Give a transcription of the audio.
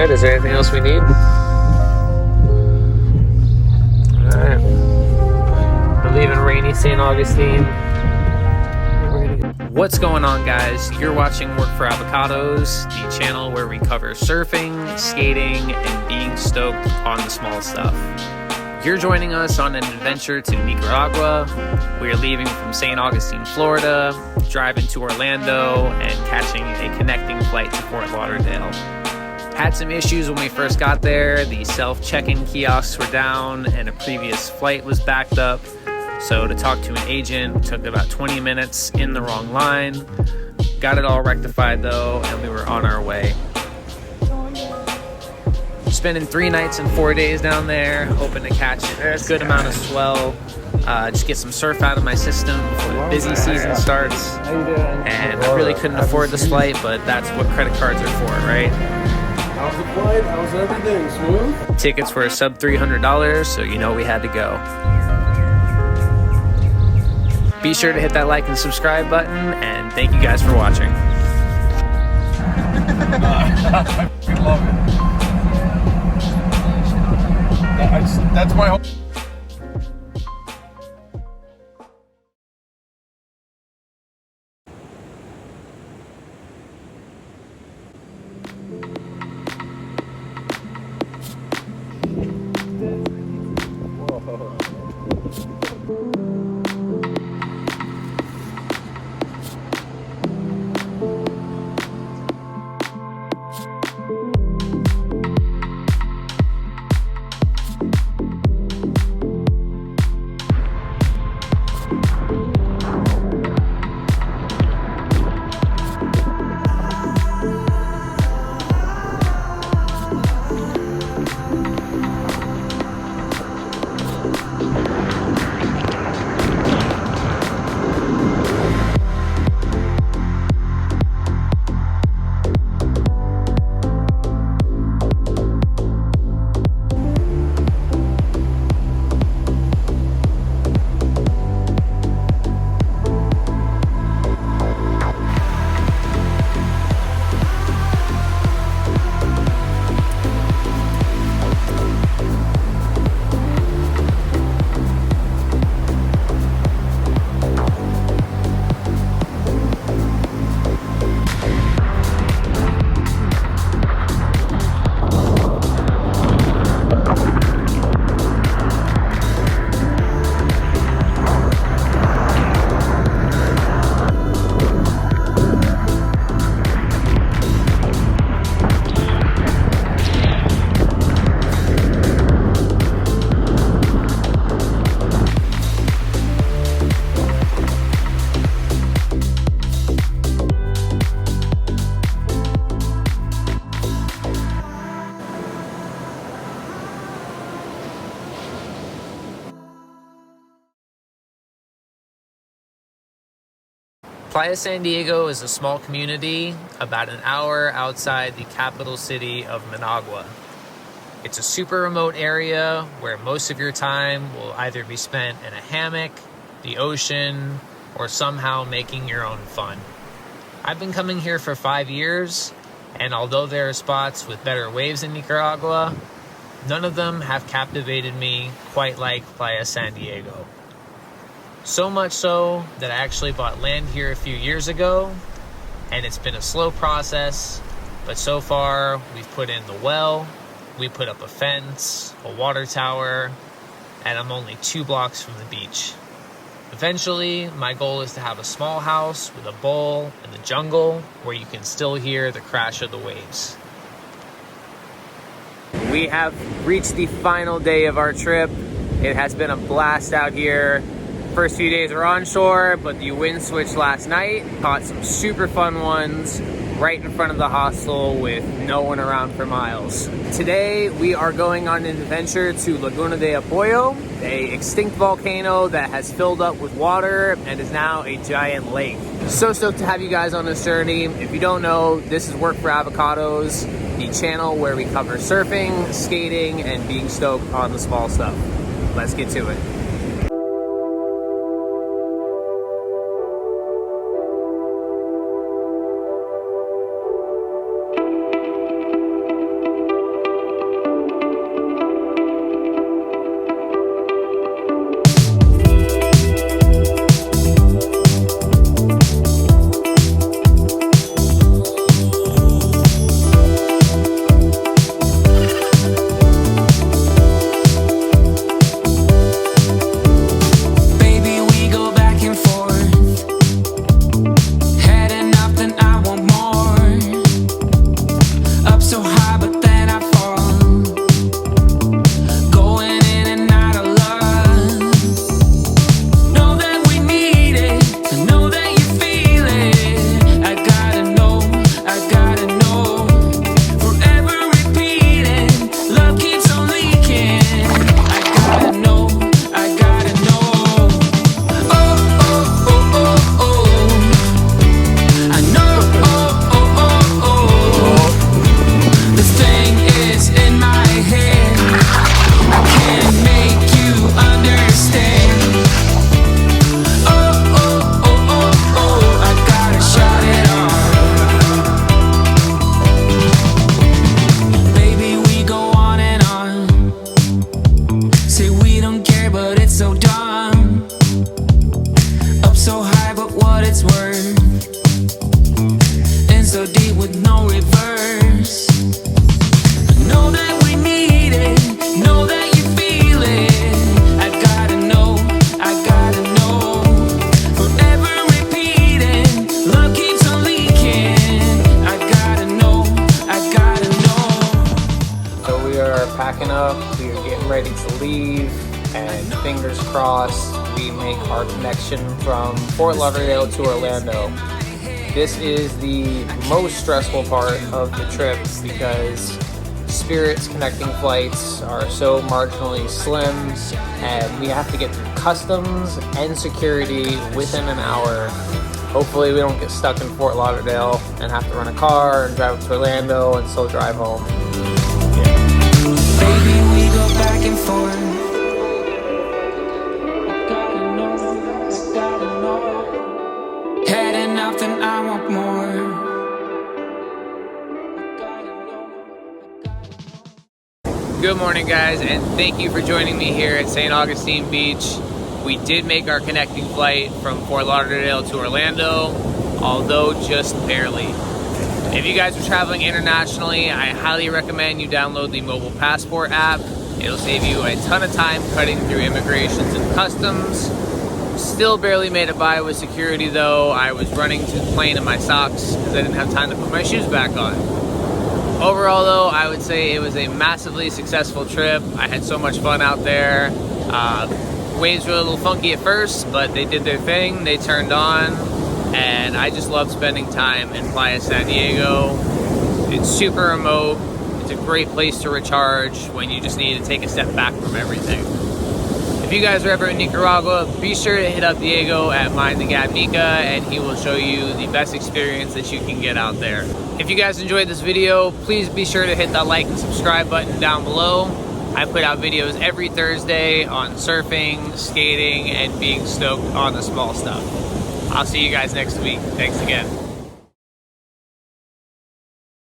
right, is there anything else we need? Alright. We're leaving rainy St. Augustine. What's going on, guys? You're watching WorkForAvocados, the channel where we cover surfing, skating, and being stoked on the small stuff. You're joining us on an adventure to Nicaragua. We're leaving from St. Augustine, Florida, driving to Orlando, and catching a connecting flight to Fort Lauderdale. Had some issues when we first got there. The self-check-in kiosks were down and a previous flight was backed up. So to talk to an agent took about 20 minutes in the wrong line. Got it all rectified though, and we were on our way. Spending 3 nights and 4 days down there, hoping to catch a good amount of swell. Just get some surf out of my system before the busy season starts. And I really couldn't afford this flight, but that's what credit cards are for, right? How's the flight? How's everything? Smooth? Tickets were sub $300, so you know we had to go. Be sure to hit that like and subscribe button, and thank you guys for watching. I love it. That's my whole... Playa San Diego is a small community about an hour outside the capital city of Managua. It's a super remote area where most of your time will either be spent in a hammock, the ocean, or somehow making your own fun. I've been coming here for 5 years, and although there are spots with better waves in Nicaragua, none of them have captivated me quite like Playa San Diego. So much so that I actually bought land here a few years ago, and it's been a slow process, but so far we've put in the well, we put up a fence, a water tower, and I'm only 2 blocks from the beach. Eventually, my goal is to have a small house with a bowl in the jungle where you can still hear the crash of the waves. We have reached the final day of our trip. It has been a blast out here. First few days were onshore, but the wind switched last night. Caught some super fun ones right in front of the hostel with no one around for miles. Today, we are going on an adventure to Laguna de Apoyo, a extinct volcano that has filled up with water and is now a giant lake. So stoked to have you guys on this journey. If you don't know, this is WorkForAvocados, the channel where we cover surfing, skating, and being stoked on the small stuff. Let's get to it. what it's worth. In so deep with no reverse. Know that we need it, know that you feel it. I gotta know, forever repeating, love keeps on leaking. I gotta know. So we are packing up, we are getting ready to leave, and fingers crossed we make our connection from Fort Lauderdale to Orlando. This is the most stressful part of the trip because Spirit's connecting flights are so marginally slim, and we have to get through customs and security within an hour. Hopefully we don't get stuck in Fort Lauderdale and have to rent a car and drive to Orlando and still drive home. Baby, we go back and forth. Gotta know. Had enough, then I want more. Good morning, guys, and thank you for joining me here at St. Augustine Beach. We did make our connecting flight from Fort Lauderdale to Orlando, although just barely. If you guys are traveling internationally, I highly recommend you download the mobile passport app. It'll save you a ton of time cutting through immigrations and customs. Still barely made it by with security though. I was running to the plane in my socks because I didn't have time to put my shoes back on. Overall though, I would say it was a massively successful trip. I had so much fun out there. Waves were a little funky at first, but they did their thing. They turned on, and I just love spending time in Playa San Diego. It's super remote. It's a great place to recharge when you just need to take a step back from everything. If you guys are ever in Nicaragua, be sure to hit up Diego at Mind the Gap Nica, and he will show you the best experience that you can get out there. If you guys enjoyed this video, please be sure to hit that like and subscribe button down below. I put out videos every Thursday on surfing, skating, and being stoked on the small stuff. I'll see you guys next week. Thanks again.